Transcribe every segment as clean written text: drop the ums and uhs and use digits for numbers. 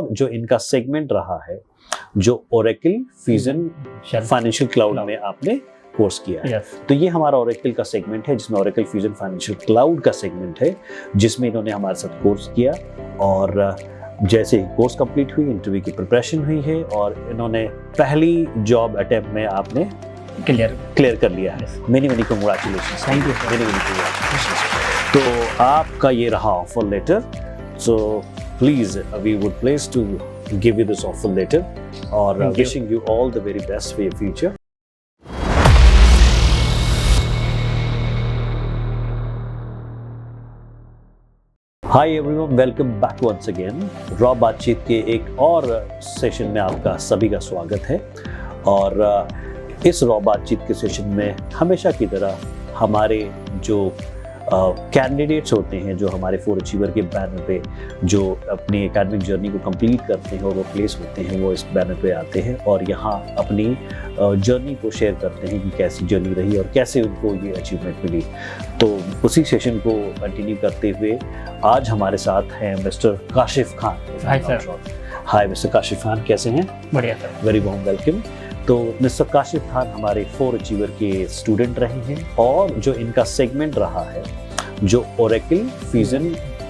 और जो इनका सेगमेंट रहा है, जो ओरेकल फ्यूजन फाइनेंशियल क्लाउड में आपने कोर्स किया है। तो ये हमारा ओरेकल का सेगमेंट है, जिसमें ओरेकल फ्यूजन फाइनेंशियल क्लाउड का सेगमेंट है, जिसमें इन्होंने हमारे साथ कोर्स किया। और जैसे ही कोर्स कंप्लीट हुई, इंटरव्यू की प्रिपरेशन हुई है और इन्होंने पहली जॉब अटेम्प्ट में आपने क्लियर कर लिया है। Many congratulations. Thank you. Many congratulations. तो आपका ये रहा offer letter. So please we would place to give you this offer letter और wishing you all the very best for your future. Hi everyone, welcome back once again. Raw बातचीत के एक और session में आपका सभी का स्वागत है। और इस रॉ बातचीत के सेशन में हमेशा की तरह हमारे जो कैंडिडेट्स होते हैं, जो हमारे 4 अचीवर के बैनर पे जो अपनी एकेडमिक जर्नी को कंप्लीट करते हैं और वो प्लेस होते हैं, वो इस बैनर पे आते हैं और यहाँ अपनी जर्नी को शेयर करते हैं कि कैसी जर्नी रही और कैसे उनको ये अचीवमेंट मिली। तो उसी सेशन को कंटिन्यू करते हुए आज हमारे साथ हैं mister Kashif Khan. Hi sir. हाय मिस्टर काशिफ खान, कैसे हैं? बढ़िया सर। Very warm welcome. तो मिस्टर काशिफ खान हमारे 4 अचीवर के स्टूडेंट रहे हैं और जो इनका सेगमेंट रहा है, जो ओरेकल फ्यूजन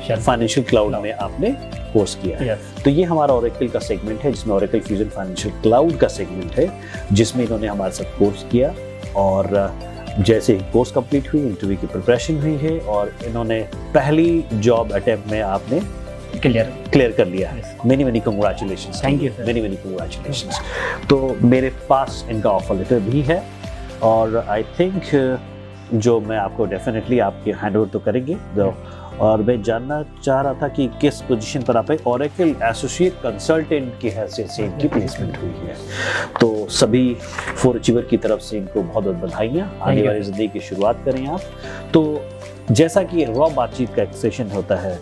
फाइनेंशियल क्लाउड में आपने कोर्स किया है। तो ये हमारा ओरेकल का सेगमेंट है, जिसमें ओरेकल फ्यूजन फाइनेंशियल क्लाउड का सेगमेंट है, जिसमें इन्होंने हमारे साथ कोर्स किया। और जैसे ही कोर्स कंप्लीट हुई, इंटरव्यू की प्रिपरेशन हुई है और इन्होंने पहली जॉब अटेम्प्ट में आपने क्लियर कर लिया है। Many congratulations. Thank you sir. Many congratulations. तो मेरे पास इनका ऑफर लेटर भी है और आई थिंक जो मैं आपको डेफिनेटली आपके हैंड ओवर तो करेंगे। और मैं जानना चाह रहा था कि किस पोजीशन पर आप ओरेकल एसोसिएट कंसल्टेंट की हैसियत से इनकी प्लेसमेंट हुई है। तो सभी 4 अचीवर की तरफ से इनको बहुत बहुत बधाइयाँ। आने वाली जिंदगी की शुरुआत करें आप। तो जैसा कि रॉ बातचीत का एक सेशन होता है,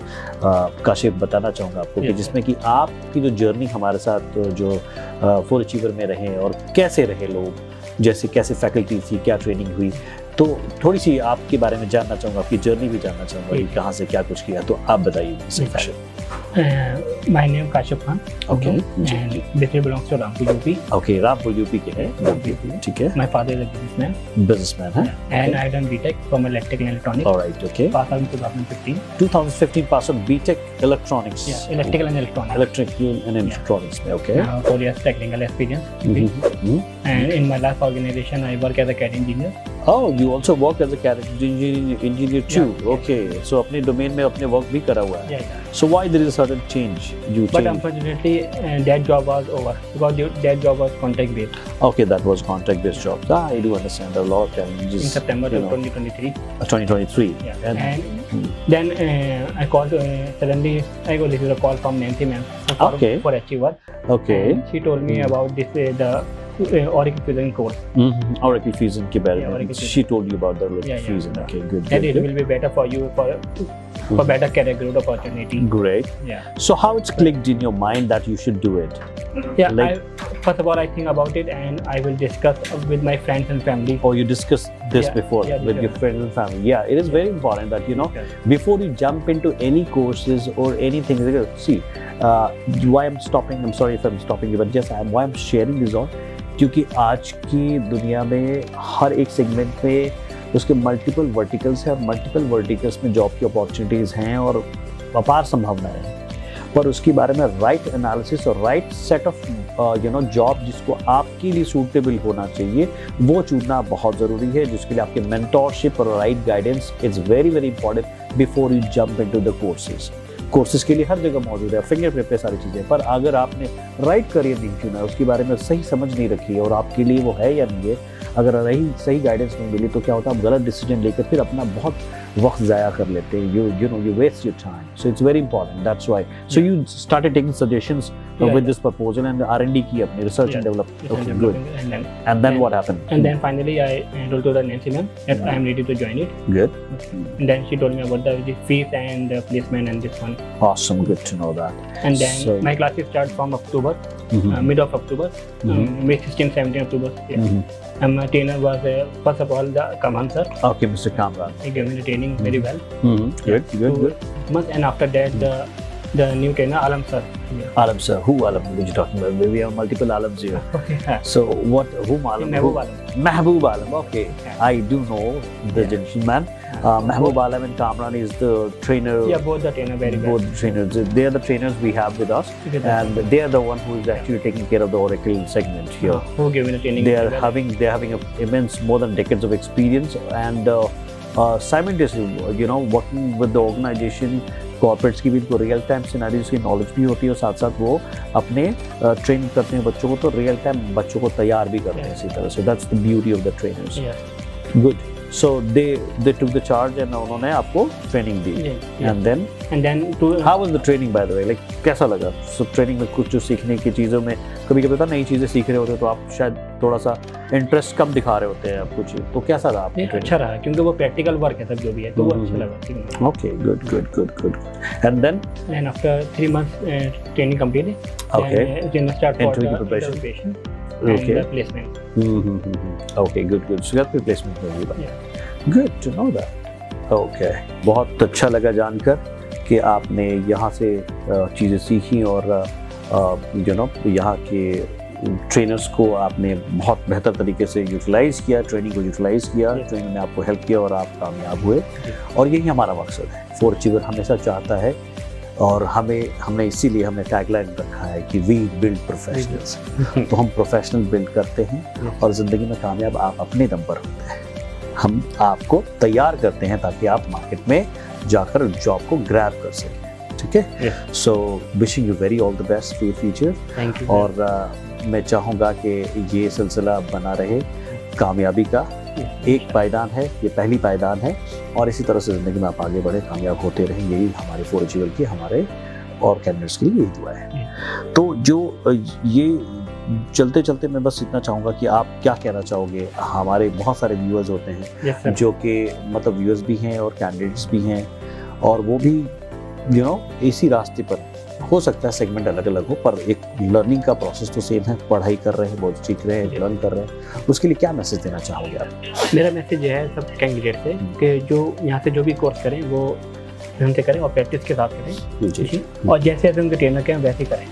काशिफ बताना चाहूँगा आपको कि जिसमें कि आपकी जो जर्नी हमारे साथ जो 4 अचीवर में रहे और कैसे रहे लोग, जैसे कैसे फैकल्टी थी, क्या ट्रेनिंग हुई, तो थोड़ी सी आपके बारे में जानना चाहूँगा, आपकी जर्नी भी जानना चाहूँगा कि कहाँ से क्या कुछ किया। तो आप बताइए। My name Kashif Khan. Okay. And basically belongs to Rampur UP. Okay, Rampur UP के हैं। ठीक है। My father is a businessman. Businessman है। And I done BTech from electrical and electronics. All right, okay. Passed out in 2015. 2015 passed out BTech electronics. Yeah, electrical and electronics. Electrical and electronics में, okay. 4 years technical experience. And in my last organization, I work as a CAD engineer. Oh, you also work as a CAD engineer too. Yeah. Okay, so अपने domain में अपने work भी करा हुआ है. Yeah. So why there is a sudden change? But unfortunately, that job was over because that job was contract based. Okay, that was contract based job. I do understand a lot of challenges. In September 2023. 2023. Yeah. And then I called suddenly. I got this is a call from Nancy ma'am for Achiever. Okay. And she told me about this the Oracle Fusion course. Oracle Fusion के बारे में. She told you about the Oracle Fusion. Okay, good. And it will be better for you for better career growth opportunity. Great. Yeah. So how it's clicked in your mind that you should do it? Yeah. First of all, I think about it and I will discuss with my friends and family. Oh, you discussed this before with your friends and family. Yeah, it is very important that before you jump into any courses or anything. See, why I'm stopping. I'm sorry if I'm stopping you, but just why I'm sharing this all. क्योंकि आज की दुनिया में हर एक segment में उसके multiple verticals हैं और मल्टीपल वर्टिकल्स में जॉब की अपॉर्चुनिटीज़ हैं और अपार संभावनाएं हैं, पर उसके बारे में राइट एनालिसिस और राइट सेट ऑफ जॉब जिसको आपके लिए सूटेबल होना चाहिए वो चुनना बहुत ज़रूरी है, जिसके लिए आपके मेंटोरशिप और right guidance is very very important before you jump into the courses के लिए हर जगह मौजूद है, फिंगर प्रिंट पे सारी चीज़ें। पर अगर आपने राइट करियर नहीं चुना, उसके बारे में सही समझ नहीं रखी है और आपके लिए वो है या नहीं है, अगर सही गाइडेंस नहीं मिली तो क्या होता है, आप गलत डिसीजन लेकर फिर अपना बहुत वक्त ज़ाया कर लेते हैं. You waste your time. So it's very important. That's why. So you started taking suggestions with this proposal and R&D की अपनी research and development. Okay, good. And then what happened? And then finally I told to the Nancy ma'am that I am ready to join it. Good. And then she told me about the fees and the placement and this one. Awesome. Good to know that. And then my classes start from October, mid of October, May 16, 17 October. And my trainer was first of all the Kamran sir. Okay, Mr. Kamran. He gave me the training very well. Good. months, and after that the new trainer Alam sir. Alam sir, who Alam? Who are you talking about? We have multiple Alams here. Yeah. So what? Whom Alam? Mehboob Alam. Mehboob Alam. Okay, Yeah. I do know the Yeah. gentleman. Mehboob Alam and Kamran is the trainer. Yeah, both the trainer very Both well. trainers. They are the trainers we have with us, Together. and they are the one who is actually taking care of the Oracle segment here. Who gave me the training? They are very well. having a immense more than decades of experience, and simultaneously working with the organization, corporates की भी इनको real time scenarios की knowledge भी होती है और साथ साथ वो अपने ट्रेन करते हैं बच्चों को, तो रियल टाइम बच्चों को तैयार भी करते हैं इसी तरह से. That's the beauty of the trainers. Yeah. Good. So they took the charge and उन्होंने आपको ट्रेनिंग दी. Yeah. And then And then to how was the training by the way? Like कैसा लगा? सो ट्रेनिंग में कुछ जो सीखने की चीज़ों में कभी कभी होता है नई चीज़ें सीख रहे होते हैं तो आप शायद थोड़ा सा इंटरेस्ट कम दिखा रहे होते हैं आप कुछ, तो कैसा रहा आपकी ये ट्रेनिंग? अच्छा रहा क्योंकि वो प्रैक्टिकल वर्क है सब जो भी है, तो वो हम्म, अच्छा हम्म. लगा सीखने में. Okay, good. And then, And after 3 months training completed, okay. then start for Interview the preparation. interview and Okay. the placement. Okay, good. So you got replacement में भी बात. Yeah. Good to know that. Okay. बहुत अच्छा लगा जानकर कि आपने यहाँ से चीज़ें सीखी और यहाँ के ट्रेनर्स को आपने बहुत बेहतर तरीके से यूटिलाइज़ किया, ट्रेनिंग को यूटिलाइज़ किया, Yes. ट्रेनिंग ने आपको हेल्प किया और आप कामयाब हुए. और यही हमारा मकसद है. फोर अचीवर हमेशा चाहता है और हमने इसीलिए हमने टैगलाइन रखा है कि वी बिल्ड प्रोफेशनल्स. तो हम प्रोफेशनल बिल्ड करते हैं Yes. और ज़िंदगी में कामयाब आप अपने दम पर होते हैं. हम आपको तैयार करते हैं ताकि आप मार्केट में जाकर जॉब को ग्रैब कर सकें. ठीक है. Yes. So wishing you very all the best for your future. Thank you. और मैं चाहूँगा कि ये सिलसिला बना रहे कामयाबी का. एक पायदान है, ये पहली पायदान है और इसी तरह से ज़िंदगी में आप आगे बढ़े, कामयाब होते रहें. यही हमारे फोर अचीवर की, हमारे और कैंडिडेट्स के लिए यही दुआ है. तो जो ये चलते चलते मैं बस इतना चाहूँगा कि आप क्या कहना चाहोगे? हमारे बहुत सारे व्यूअर्स होते हैं Yes, sir. जो कि मतलब व्यूअर्स भी हैं और कैंडिडेट्स भी हैं और वो भी इसी रास्ते पर, हो सकता है सेगमेंट अलग अलग हो पर एक लर्निंग का प्रोसेस तो सेम है. पढ़ाई कर रहे हैं, बहुत सीख रहे हैं, लर्न कर रहे हैं. उसके लिए क्या मैसेज देना चाहोगे आप? मेरा मैसेज यह है सब कैंडिडेट से कि जो यहाँ से जो भी कोर्स करें वो ढंग से करें और प्रैक्टिस के साथ करें. जी ठीक है? और जैसे उनके ट्रेनर के हैं वैसे ही करें.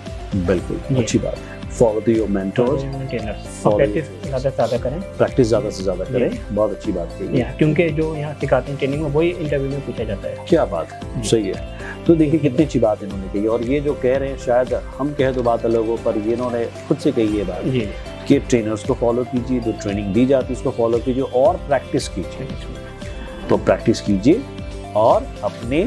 बिल्कुल, जी. अच्छी बात. Follow the your mentors, trainer Follow और प्रैक्टिस ज़्यादा से ज़्यादा करें. प्रैक्टिस ज़्यादा से ज़्यादा करें. बहुत अच्छी बात कही. क्योंकि जो यहाँ सिखाते हैं ट्रेनिंग में वही इंटरव्यू में पूछा जाता है. क्या बात है, सही है. तो देखिए कितनी अच्छी बात इन्होंने कही और ये जो कह रहे हैं शायद हम कह तो बात अलग हो पर ये इन्होंने खुद से कही ये बात जी. कि ट्रेनर्स को फॉलो कीजिए, जो ट्रेनिंग दी जाती है उसको फॉलो कीजिए और प्रैक्टिस कीजिए. तो प्रैक्टिस कीजिए और अपने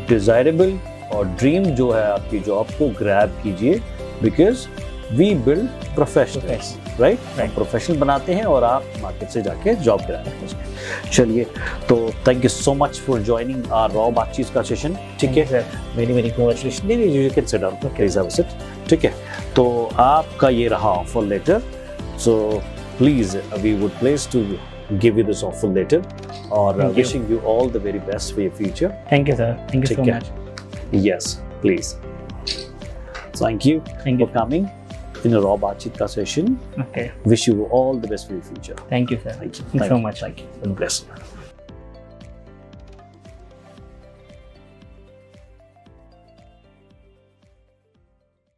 डिजायरेबल और ड्रीम जो है आपकी जॉब को ग्रैब कीजिए. Because we build professionals, right. हम प्रोफेशनल बनाते हैं और आप मार्केट से जाके जॉब ग्रैब कीजिए. चलिए, तो thank you so much for joining our raw बातचीत का सेशन. ठीक है, मेनी कांग्रेचुलेशन. नहीं, you can sit down, please have a seat. ठीक है, तो आपका ये रहा offer letter. So please we would place to give you this offer letter or Thank you. wishing you all the very best for your future. Thank you, sir. Thank you Take so care. much. Yes, please. Thank you Thank for you. coming in a raw Baatcheet ka session. Okay. Wish you all the best for your future. Thank you, sir. Thank you. Thank you so much. Thank you. And bless you.